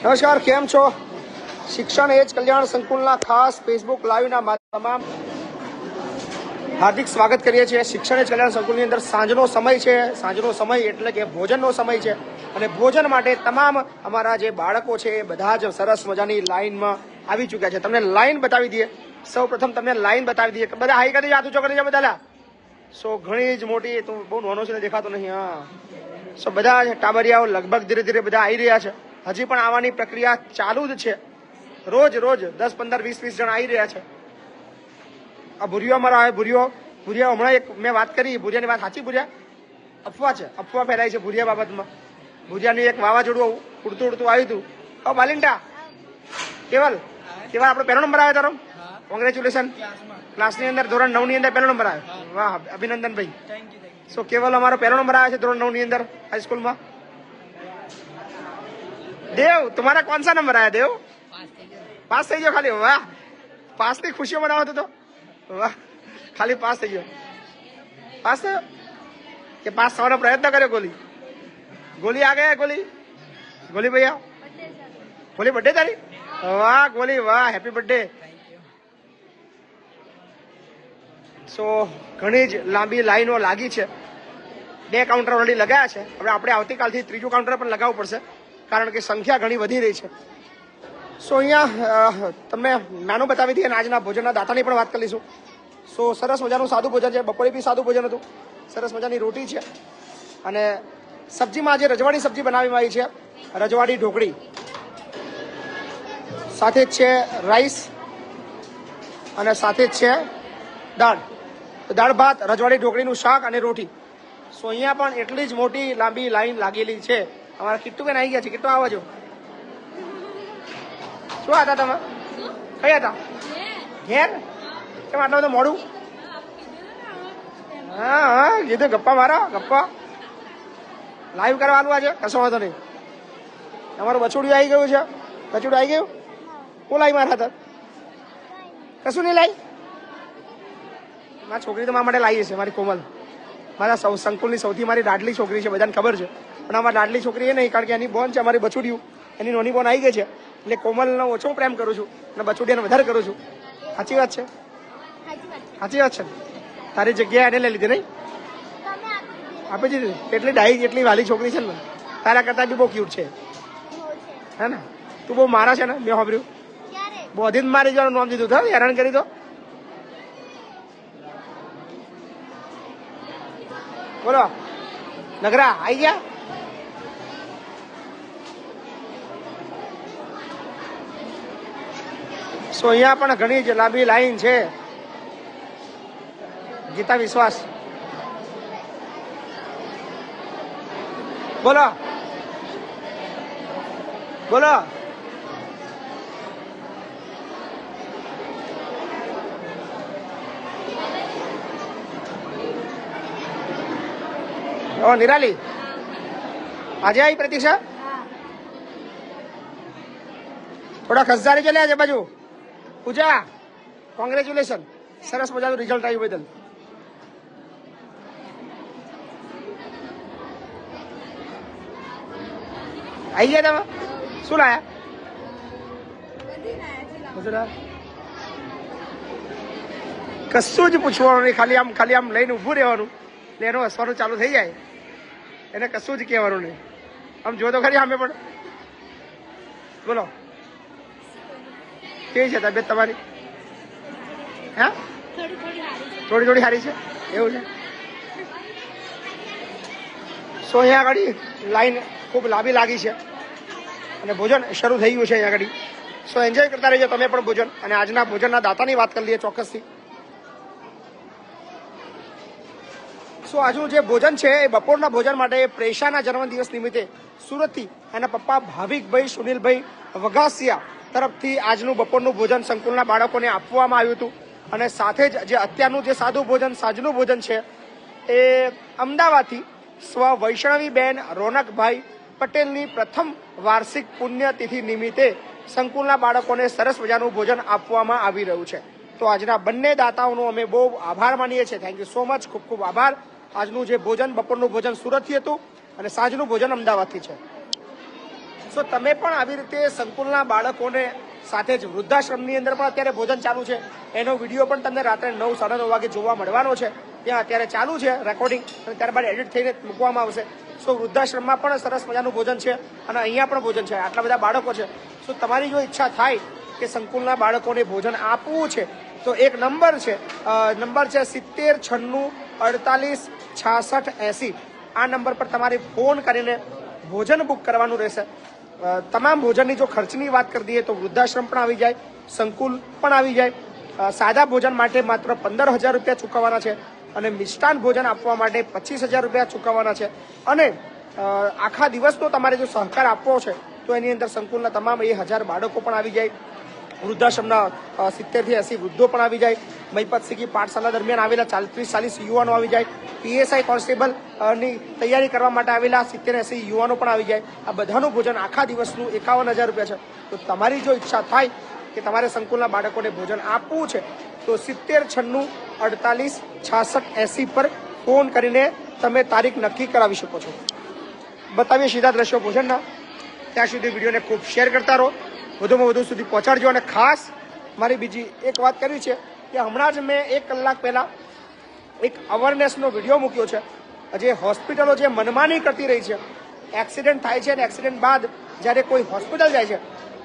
નમસ્કાર, કેમ છો? શિક્ષણ એજ કલ્યાણ સંકુલના ખાસ ફેસબુક લાઈવના તમામ હાર્દિક સ્વાગત કરીએ છીએ. શિક્ષણ એજ કલ્યાણ સંકુલની અંદર સાંજનો સમય છે. સાંજનો સમય એટલે કે ભોજનનો સમય છે અને ભોજન માટે તમામ અમારા જે બાળકો છે એ બધા જ સરસ મજાની લાઈનમાં આવી ચૂક્યા છે. તમને લાઈન બતાવી દઈએ. સૌ પ્રથમ તમને લાઈન બતાવી દઈએ. બધા હાઈ કરી હાથ ઊંચો કરી છે બધા. સો ઘણી જ મોટી, તું બહુ નાનો છે ને દેખાતો નહીં. હા, સો બધા ટાબરિયાઓ લગભગ ધીરે ધીરે બધા આવી રહ્યા છે. હજી પણ આવવાની પ્રક્રિયા ચાલુ જ છે. રોજ 10, 15, 20 જણ આવી રહ્યા છે. આ ભૂરિયો અમારો આવે. ભૂરિયા હમણાં એક મેં વાત કરી. ભૂરિયાની વાત સાચી? ભૂરિયા અફવા છે, અફવા ફેલાય છે ભૂરિયા બાબતમાં. ભૂરિયાની એક વાવાઝોડું ઉડતું આવ્યું હતું. બાલિન્ટા, કેવલ આપણો પહેલો નંબર આવ્યો તારો. કોંગ્રેચ્યુલેશન. ક્લાસની અંદર ધોરણ 9 ની અંદર પહેલો નંબર આવ્યો. વાહ, અભિનંદન ભાઈ. સો કેવલ અમારો પહેલો નંબર આવ્યો છે ધોરણ 9 ની અંદર હાઈસ્કૂલમાં. देव, तुम्हारा कौन सा नंबर आया देव? पास થઈ ગયો ખાલી. વાહ, પાસની ખુશીઓ મનાવતો તો. વાહ, ખાલી પાસ થઈ ગયો. પાસ થયો કે પાસ થવાનો પ્રયત્ન કર્યો? ગોલી આ ગયા. ગોલી ભૈયા, ગોલી બર્થડે તારી? વાહ ગોલી, વાહ, હેપી બર્થડે. સો ઘણી જ લાંબી લાઈનો લાગી છે. 2 કાઉન્ટર ઓલરેડી લગાયા છે. હવે આપણે આવતીકાલથી 3જું કાઉન્ટર પણ લગાવવું પડશે, કારણ કે સંખ્યા ઘણી વધી રહી છે. સો અહીંયા તમને નાનું બતાવી દઈએ અને આજના ભોજનના દાતાની પણ વાત કરી લઈશું. સો સરસ મજાનું સાદું ભોજન છે. બપોરે બી સાદું ભોજન હતું. સરસ મજાની રોટી છે અને સબ્જીમાં આજે રજવાડી સબ્જી બનાવવામાં આવી છે. રજવાડી ઢોકળી સાથે જ છે રાઈસ અને સાથે જ છે દાળ ભાત, રજવાડી ઢોકળીનું શાક અને રોટી. સો અહીંયા પણ એટલી જ મોટી લાંબી લાઈન લાગેલી છે. અમારા કિટ્ટુ બેન આવી ગયા છે. કિટ્ટુ આવો છો. શું હતા તમે? કયા હતા? ઘેર? કેમ આટલું બધું મોડું? હા, કીધું ગપ્પા મારા. ગપ્પા લાઈવ કરવાનું આજે. કશો વાંધો નહીં. તમારું બછુડિયું આવી ગયું છે. બછુડું આવી ગયું. હું લાઈ મારા હતા? કશું નહીં લાઈ. મારી છોકરી તો મારા માટે લાવી છે. મારી કોમલ મારા સંકુલની સૌથી મારી લાડલી છોકરી છે. બધાને ખબર છે. પણ અમારી લાડલી છોકરી એ નહીં, કારણ કે એની બોન છે અમારી બછુડિયું. એની નાની બોન આવી ગઈ છે એટલે કોમલનો ઓછો પ્રેમ કરું છું અને બછુડિયાને વધારે કરું છું. સાચી વાત છે? સાચી વાત છે. તારી જગ્યાએ એને લઈ લીધી નહીં? આપી દીધી. એટલી ડાઈ, એટલી વાલી છોકરી છે ને. તારા કરતા બી બહુ ક્યુટ છે, હે ને? તું બહુ મારા છે ને, મેં સાંભળ્યું. બોધીને મારી જવાનું નામ દીધું હતું. હેરાન કરી દો. બોલો નગરા આવી ગયા. સો અહીંયા પણ ઘણી જ લાંબી લાઈન છે. ગીતા વિશ્વાસ, બોલો બોલો. ઓ નિરાલી, આજે આવી પ્રતીક્ષા? થોડા ખસદારી ચાલ્યા છે બાજુ. પૂજા, કોંગ્રેચ્યુલેશન. સરસ મજાનું રિઝલ્ટ આવ્યું બદલ. આવી ગયા તમે? શું લાયા? કશું જ પૂછવાનું નહીં. ખાલી આમ લઈને ઊભું રહેવાનું. એટલે એનું હસવાનું ચાલુ થઈ જાય. એને કશું જ કહેવાનું નહીં. આમ જો તો ખરી સામે પણ. બોલો, કેવી છે તબિયત તમારી? હા, થોડી સારી છે. એવું છે? સો અહીંયા આગળ લાઈન ખૂબ લાંબી લાગી છે અને ભોજન શરૂ થઈ ગયું છે અહીંયા આગળ. સો એન્જોય કરતા રહેજો તમે પણ ભોજન. અને આજના ભોજનના દાતાની વાત કરી લઈએ ચોક્કસથી. સો આજનું જે ભોજન છે એ બપોરના ભોજન માટે પ્રેશાના જન્મદિવસ નિમિત્તે સુરતથી એના પપ્પા ભાવિકભાઈ સુનિલભાઈ વઘાસિયા તરફથી આજનું બપોરનું ભોજન સંકુલના બાળકોને આપવામાં આવ્યું હતું. અને સાથે જ જે અત્યારનું જે સાદું ભોજન, સાંજનું ભોજન છે એ અમદાવાદથી સ્વ વૈષ્ણવીબેન રોનકભાઈ પટેલની પ્રથમ વાર્ષિક પુણ્યતિથિ નિમિત્તે સંકુલના બાળકોને સરસ મજાનું ભોજન આપવામાં આવી રહ્યું છે. તો આજના બંને દાતાઓનો અમે બહુ આભાર માનીએ છીએ. Thank you so much. ખૂબ ખૂબ આભાર. આજનું જે ભોજન, બપોરનું ભોજન સુરતથી હતું અને સાંજનું ભોજન અમદાવાદથી છે. સો તમે પણ આવી રીતે સંકુલના બાળકોને સાથે જ વૃદ્ધાશ્રમની અંદર પણ અત્યારે ભોજન ચાલુ છે, એનો વિડીયો પણ તમને રાત્રે 9, 9:30 વાગે જોવા મળવાનો છે. ત્યાં અત્યારે ચાલુ છે રેકોર્ડિંગ અને ત્યારબાદ એડિટ થઈને મૂકવામાં આવશે. સો વૃદ્ધાશ્રમમાં પણ સરસ મજાનું ભોજન છે અને અહીંયા પણ ભોજન છે. આટલા બધા બાળકો છે. સો તમારી જો ઈચ્છા થાય કે સંકુલના બાળકોને ભોજન આપવું છે તો એક નંબર છે 70 96 48 66 80. આ નંબર પર તમારે ફોન કરીને ભોજન બુક કરવાનું રહેશે. તમામ ભોજનની જો ખર્ચની વાત કરી દઈએ તો વૃદ્ધાશ્રમ પણ આવી જાય, સંકુલ પણ આવી જાય. સાદા ભોજન માટે માત્ર 15,000 રૂપિયા ચૂકવવાના છે અને મિષ્ટાન ભોજન આપવા માટે 25,000 રૂપિયા ચૂકવવાના છે. અને આખા દિવસનો તમારે જો સહકાર આપવો છે તો એની અંદર સંકુલના તમામ 1000 બાળકો પણ આવી જાય, વૃદ્ધાશ્રમના 70 થી 80 વૃદ્ધો પણ આવી જાય, મહિપત શીખી પાઠશાળા દરમિયાન આવેલા 30-40 યુવાનો આવી જાય, PSI કોન્સ્ટેબલ ની તૈયારી કરવા માટે આવેલા 70-80 યુવાનો પણ આવી જાય. આ બધાનું ભોજન આખા દિવસનું 51,000 રૂપિયા છે. તો તમારી જો ઈચ્છા થાય કે તમારે સંકુલના બાળકોને ભોજન આપવું છે તો 70 96 48 66 80 પર ફોન કરીને તમે તારીખ નક્કી કરાવી શકો છો. બતાવીએ સીધા દ્રશ્યો ભોજનના. ત્યાં સુધી વિડીયોને ખૂબ શેર કરતા રહો, વધુમાં વધુ સુધી પહોંચાડજો. અને ખાસ મારી બીજી એક વાત કરવી છે કે હમણાં જ મેં 1 કલાક પહેલાં એક અવેરનેસનો વિડીયો મૂક્યો છે. જે હોસ્પિટલો જે મનમાની કરતી રહી છે, એક્સિડન્ટ થાય છે અને એક્સિડન્ટ બાદ જ્યારે કોઈ હોસ્પિટલ જાય છે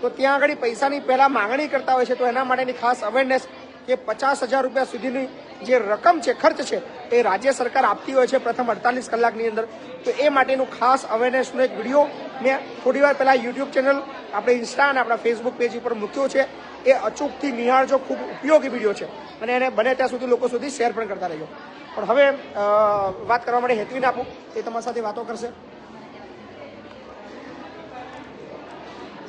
તો ત્યાં આગળ પૈસાની પહેલાં માંગણી કરતા હોય છે. તો એના માટેની ખાસ અવેરનેસ કે 50,000 રૂપિયા સુધીની જે રકમ છે, ખર્ચ છે, એ રાજ્ય સરકાર આપતી હોય છે પ્રથમ 48 કલાકની અંદર. તો એ માટેનું ખાસ અવેરનેસનો એક વિડીયો મેં થોડી વાર પહેલાં યુટ્યુબ ચેનલ, આપણે ઇન્સ્ટા અને આપણા ફેસબુક પેજ ઉપર મૂક્યો છે. એ અચૂકથી નિહાળજો, ખૂબ ઉપયોગી વિડીયો છે અને એને બને ત્યાં સુધી લોકો સુધી શેર પણ કરતા રહેજો. પણ હવે વાત કરવા માટે હેતવીને આપું, એ તમારી સાથે વાતો કરશે.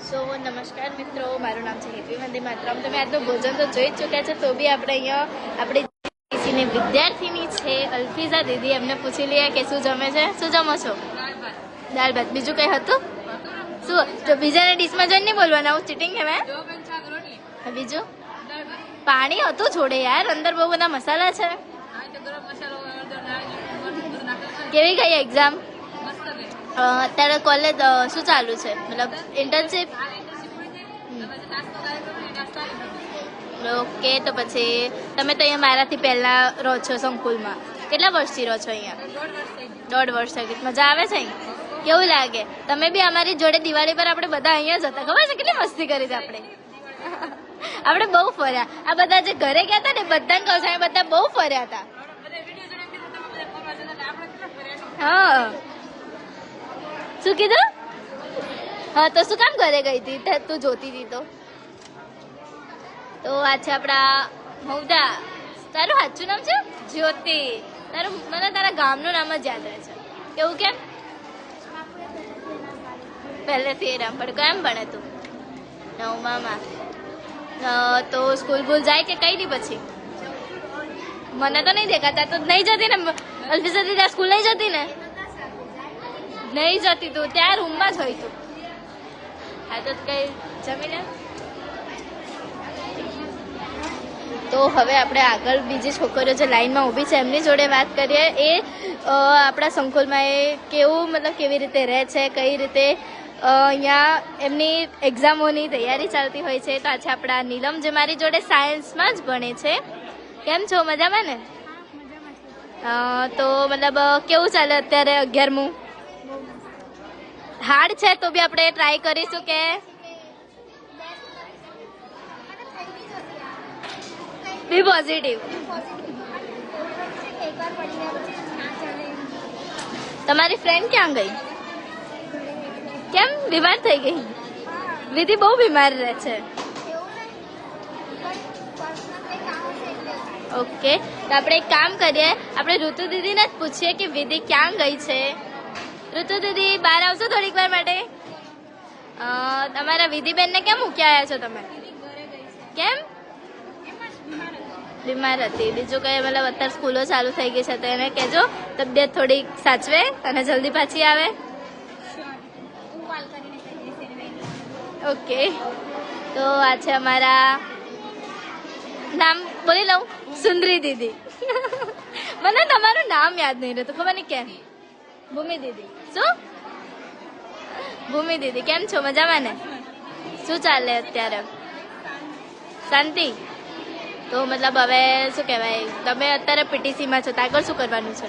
સો નમસ્કાર મિત્રો, મારું નામ છે હેતવી વંદે માતરમ. તમે આજનું ભોજન તો જોઈ જ ચૂક્યા છે, તો બી આપણે અહીંયા આપણી વિદ્યાર્થીની છે અલ્ફીઝા દીદી, એમને પૂછી લઈએ કે શું જમે છે. શું જમો છો? દાળ ભાત. બીજું કંઈ હતું? શું તો બીજાને ડીશમાં જઈને નહીં બોલવાના, આવું ચીટિંગ કહેવાય. બીજું પાણી હતું જોડે યાર, અંદર બહુ બધા મસાલા છે. કેવી ગઈ એક્ઝામ? અત્યારે કોલેજ શું ચાલુ છે, મતલબ ઇન્ટર્નશિપ? ઓકે. તો પછી તમે તો અહીંયા મારાથી પહેલા રહો છો સંકુલમાં. કેટલા વર્ષથી રહો છો અહીંયા? 1.5 વર્ષ થઈ. મજા આવે છે અહીં? કેવું લાગે? તમે બી અમારી જોડે દિવાળી પર આપણે બધા અહીંયા જ હતા, ખબર છે? કેટલી મસ્તી કરી હતી આપણે. આપણે બહુ ફર્યા. આ બધા જે ઘરે ગયા હતા ને બધાને કહું છું, બધા બહુ ફર્યા હતા. હા. શું કીધું? હા, તો શું કામ ઘરે ગઈ હતી? તું જોતી હતી તો આ છે આપણા મૌદા. તારું સાચું નામ છે? જ્યોતિ. મને તારા ગામનું નામ જ યાદ રહે છે. એવું કેમ? પહેલેથી એ નામ પડે. કેમ ભણે તું? 9માં. તો સ્કૂલ ભૂલ જાય કે કઈ નહીં પછી? મને તો નહીં દેખાતા. તો નહીં જતી ને અલ્ફીઝા દીદી, સ્કૂલ નહીં જતી ને? નહીં જતી તું, ત્યાં રૂમમાં જ હોય તું. હા તો કઈ જમીને. તો હવે આપણે આગળ બીજી છોકરીઓ જે લાઈનમાં ઊભી છે એમની જોડે વાત કરીએ. એ આપણા સંકુલમાં એ કેવું, મતલબ કેવી રીતે રહે છે, કઈ રીતે અહીંયા એમની એક્ઝામોની તૈયારી ચાલતી હોય છે. તો આજે આપણા નીલમ જે મારી જોડે સાયન્સમાં જ ભણે છે. કેમ છો? મજામાં ને? તો મતલબ કેવું ચાલે અત્યારે 11મું? હાર્ડ છે તો બી આપણે ટ્રાય કરીશું કે બી પોઝિટિવ. તમારી ફ્રેન્ડ ક્યાં ગઈ? કેમ બીમાર થઈ ગઈ? વિધિ બહુ બીમાર રહે છે. ઓકે. તો આપણે એક કામ કરીએ, આપણે ઋતુ દીદીને જ પૂછીએ કે વિધિ ક્યાં ગઈ છે. ઋતુ દીદી બહાર આવશો થોડીક વાર માટે? તમારા વિધિબેનને કેમ મૂકી આવ્યા છો તમે? કેમ? બીમાર હતી. બીજું કઈ, મતલબ અત્યારે સ્કૂલો ચાલુ થઈ ગઈ છે તો એને કહેજો તબિયત થોડીક સાચવે અને જલ્દી પાછી આવે. ઓકે. તો આ છે અમારા, નામ બોલી લઉં, સુંદરી દીદી. મને તમારું નામ યાદ નહીં રહેતું, ખબર નહીં કેમ. ભૂમિ દીદી. શું? ભૂમિ દીદી કેમ છો? મજામાં ને? શું ચાલે અત્યારે? શાંતિ? તો મતલબ હવે શું કહેવાય, તમે અત્યારે પીટીસીમાં છો તો આગળ શું કરવાનું છે?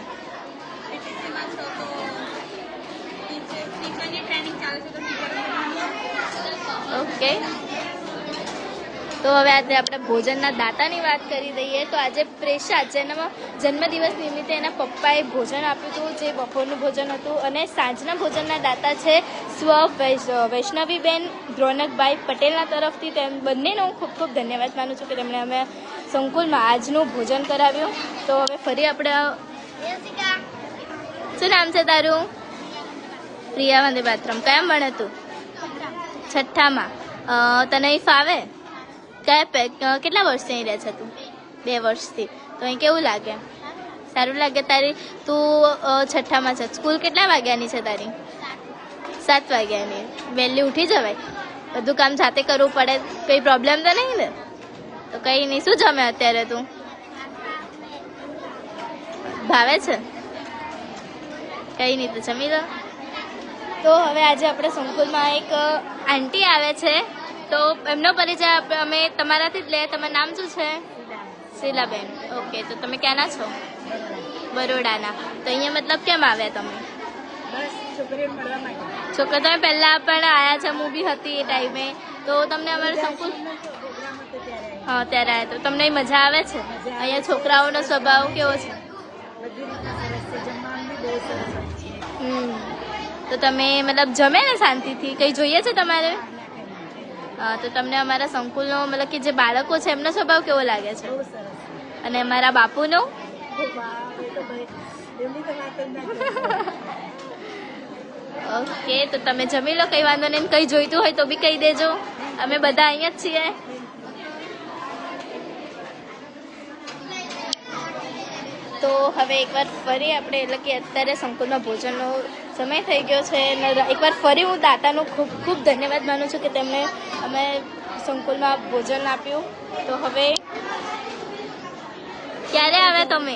ઓકે, તો હવે આજે આપણે ભોજનના દાતાની વાત કરી દઈએ. તો આજે પ્રેષા જેનામાં જન્મદિવસ નિમિત્તે એના પપ્પાએ ભોજન આપ્યું હતું, જે બપોરનું ભોજન હતું. અને સાંજના ભોજનના દાતા છે વૈષ્ણવીબેન દ્રોનકભાઈ પટેલના તરફથી. તેમ બંનેનો હું ખૂબ ખૂબ ધન્યવાદ માનું છું કે તેમણે અમે સંકુલમાં આજનું ભોજન કરાવ્યું. તો હવે ફરી આપણે શું નામ છે તારું? પ્રિયા વંદે માતરમ. કયા ભણે તું? છઠ્ઠામાં. તને અહીં ફાવે? કેટલા વર્ષથી અહીં રહે છે તું? 2 વર્ષથી. તો અહીં કેવું લાગે? સારું લાગે. તારી તું છઠ્ઠામાં છે. સ્કૂલ કેટલા વાગ્યાની છે તારી? 7 વાગ્યાની. વહેલી ઉઠી જવાય? બધું કામ જાતે કરવું પડે? કંઈ પ્રોબ્લેમ તો નહીં ને? તો કંઈ નહીં. શું જમે અત્યારે તું? ભાવે છે? કંઈ નહીં તો જમી લો. તો હવે આજે આપણે સંકુલમાં એક આંટી આવે છે, તો એમનો પરિચય અમે તમારાથી જ લે. તમારું નામ શું છે? શીલાબેન. ઓકે, તો તમે ક્યાંના છો? બરોડાના. તો અહીંયા મતલબ કેમ આવ્યા તમે? છોકરા તમે પહેલાં પણ આવ્યા છે, હું બી હતી એ ટાઈમે. તો તમને અમારે સંકુલ હા ત્યારે આવ્યા. તો તમને મજા આવે છે? અહીંયા છોકરાઓનો સ્વભાવ કેવો છે? તો તમે મતલબ જમે ને શાંતિથી? કંઈ જોઈએ છે તમારે? તો તમને અમારા સંકુલનો મતલબ કે જે બાળકો છે એમનો સ્વભાવ કેવો લાગે છે? અને અમારા બાપુનો? ઓકે, તો તમે જમી લો, કંઈ વાંધો નહીં. કંઈ જોઈતું હોય તો બી કહી દેજો, અમે બધા અહીંયા જ છીએ. તો હવે એકવાર ફરી આપણે એટલે કે અત્યારે સંકુલમાં ભોજનનો સમય થઈ ગયો છે. એકવાર ફરી હું દાતાનો ખૂબ ખૂબ ધન્યવાદ માનું છું કે તેમણે અમે સંકુલમાં ભોજન આપ્યું. તો હવે ક્યારે આવ્યા તમે?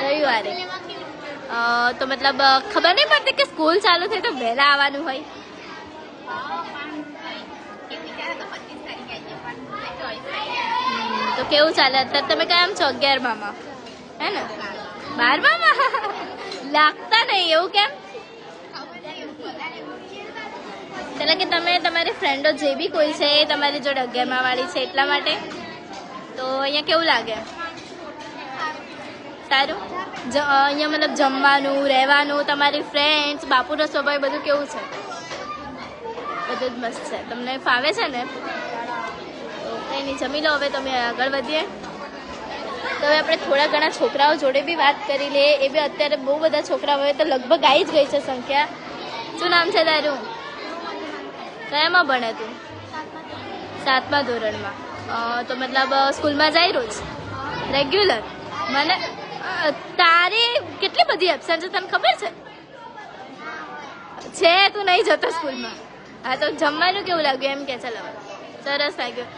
રવિવારે. તો મતલબ ખબર નહીં પડતી કે સ્કૂલ ચાલુ થઈ તો વહેલા આવવાનું હોય? તો કેવું ચાલે અત્યારે? તમે કેમ છો? 11માં હે ને? 12માં લાગતા નહીં એવું કેમ? એટલે કે તમે તમારી ફ્રેન્ડો જે બી કોઈ છે એ તમારી જોડે 11માં વાળી છે એટલા માટે. તો અહીંયા કેવું લાગે? સારું. અહીંયા મતલબ જમવાનું, રહેવાનું, તમારી ફ્રેન્ડ્સ, બાપુનો સ્વભાવ બધું કેવું છે? બધું જ મસ્ત છે. તમને ફાવે છે ને? કંઈ નહીં, જમી લો. હવે તમે આગળ વધીએ. તો હવે આપણે થોડા ઘણા છોકરાઓ જોડે બી વાત કરી લઈએ. એ બી અત્યારે બહુ બધા છોકરાઓ હોય તો લગભગ આવી જ ગઈ છે સંખ્યા. શું નામ છે તારું? કયામાં ભણે તું? 7મા ધોરણમાં. તો મતલબ સ્કૂલમાં જાય રોજ રેગ્યુલર? મને તારી કેટલી બધી એબસેન્ટ છે તને ખબર છે? તું નહીં જતો સ્કૂલમાં? હા, તો જમવાનું કેવું લાગ્યું એમ કે? ચાલો, સરસ લાગ્યું.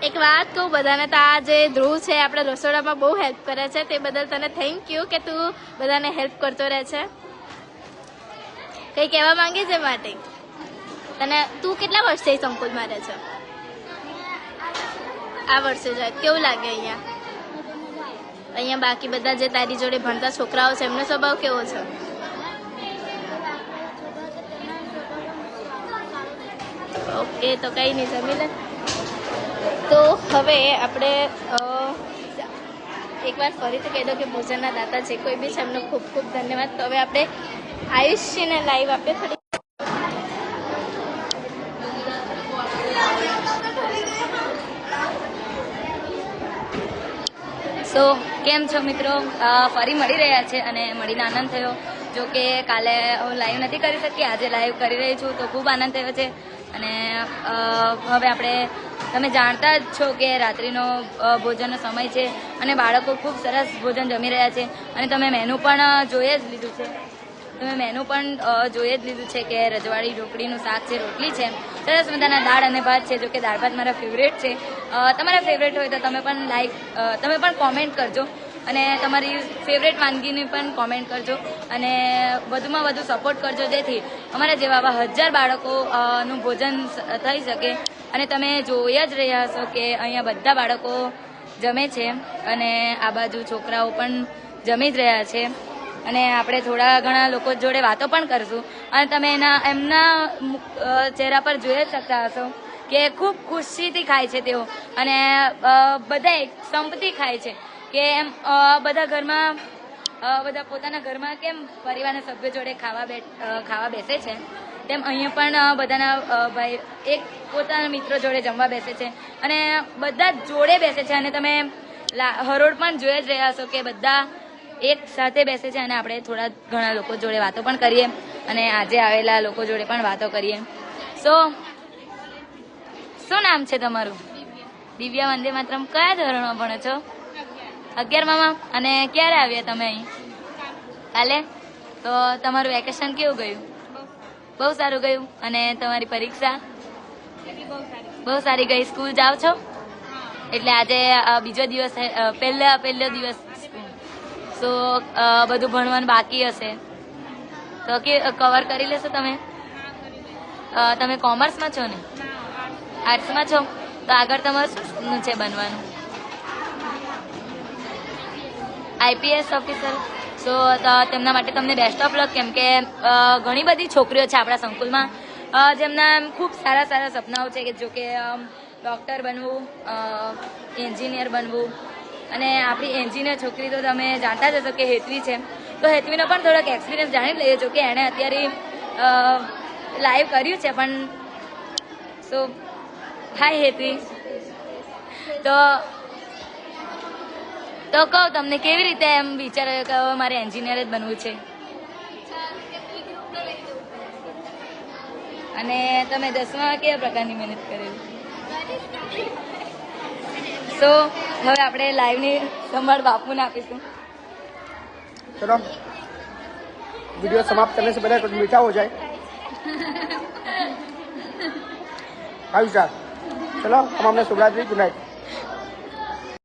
એક વાત કહું બધાને, તો આ જે ધ્રુવ છે આપણા રસોડામાં બહુ હેલ્પ કરે છે, તે બદલ તને થેન્ક યુ કે તું બધાને હેલ્પ કરતો રહે છે. કંઈ કહેવા માંગે છે માટે તને? તું કેટલા વર્ષથી સંકુલમાં રહે છે? આ વર્ષે જાય. કેવું લાગે અહીંયા? અહીંયા બાકી બધા જે તારી જોડે ભણતા છોકરાઓ છે એમનો સ્વભાવ કેવો છે? ઓકે, તો કંઈ નહીં, જમી લે. તો હવે આપણે એકવાર ફરીથી કહી દો કે ભોજનના દાતા જે કોઈ બી છે એમનો ખૂબ ખૂબ ધન્યવાદ. તો હવે આપણે આયુષ્યને લાઈવ આપણે થોડી તો કેમ છો મિત્રો? ફરી મળી રહ્યા છે અને મળીને આનંદ થયો. જો કે કાલે હું લાઈવ નથી કરી શકી, આજે લાઈવ કરી રહી છું, તો ખૂબ આનંદ થયો છે. અને હવે આપણે તમે જાણતા જ છો કે રાત્રિનો ભોજનનો સમય છે અને બાળકો ખૂબ સરસ ભોજન જમી રહ્યા છે. અને તમે મેનુ પણ જોઈ જ લીધું છે. કે રજવાડી ઢોકળીનું શાક છે, રોટલી છે, સરસ મજાના દાળ અને ભાત છે. જો કે દાળ ભાત મારા ફેવરેટ છે. તમારા ફેવરેટ હોય તો તમે પણ કોમેન્ટ કરજો. અને તમારી ફેવરેટ વાનગીની પણ કોમેન્ટ કરજો અને વધુમાં વધુ સપોર્ટ કરજો, જેથી અમારા જેવા આવા 1000 બાળકો નું ભોજન થઈ શકે. અને તમે જોઈ જ રહ્યા હશો કે અહીંયા બધા બાળકો જમે છે અને આ બાજુ છોકરાઓ પણ જમી જ રહ્યા છે. અને આપણે થોડા ઘણા લોકો જોડે વાતો પણ કરશું અને તમે એમના ચહેરા પર જોઈ જ શકતા હશો કે ખૂબ ખુશીથી ખાય છે તેઓ અને બધા સંપથી ખાય છે કે એમ બધા ઘરમાં બધા પોતાના ઘરમાં કેમ પરિવારના સભ્યો જોડે ખાવા બેસે છે તેમ અહીંયા પણ બધાના ભાઈ એક પોતાના મિત્રો જોડે જમવા બેસે છે અને બધા જોડે બેસે છે. અને તમે હરોળ પણ જોઈ જ રહ્યા હશો કે બધા એક સાથે બેસે છે અને આપણે થોડા ઘણા લોકો જોડે વાતો પણ કરીએ અને આજે આવેલા લોકો જોડે પણ વાતો કરીએ. શું નામ છે તમારું? દિવ્યા. વંદે માતરમ. કયા ધોરણમાં ભણો છો? 11માં. અને ક્યારે આવ્યા તમે અહીં? કાલે. તો તમારું વેકેશન કેવું ગયું? બહુ સારું ગયું. અને તમારી પરીક્ષા? બહુ સારી ગઈ. સ્કૂલ જાઓ છો? એટલે આજે બીજો દિવસ, પહેલો દિવસ. સો બધું ભણવાનું બાકી હશે તો કે કવર કરી લેશો તમે? તમે કોમર્સમાં છો ને? આર્ટ્સમાં છો? તો આગળ તમારે શું છે બનવાનું? IPS officer. સો તેમના માટે તમને બેસ્ટ ઓફ લક, કેમ કે ઘણી બધી છોકરીઓ છે આપણા સંકુલમાં જેમના ખૂબ સારા સારા સપનાઓ છે કે જો કે ડૉક્ટર બનવું, એન્જિનિયર બનવું. અને આપણી એન્જિનિયર છોકરી તો તમે જાણતા જ હશો કે હેતવી છે. તો હેતવીનો પણ થોડોક એક્સપિરિયન્સ જાણી લઈએ જો કે એણે અત્યારે લાઈવ કર્યું છે. પણ સો હાય હેતવી. તો કહું તમને કેવી રીતે એમ વિચાર્યું કે હવે મારે એન્જિનિયર જ બનવું છે? અને તમે 10માં કેવા પ્રકારની મહેનત કરેલી? સો હવે આપણે લાઈવની સંભાળ બાપુને આપીશું. चलो वीडियो समाप्त करने से पहले कुछ मीठा हो जाए. 5 स्टार. चलो हम हमने शुभ रात्रि. Good night.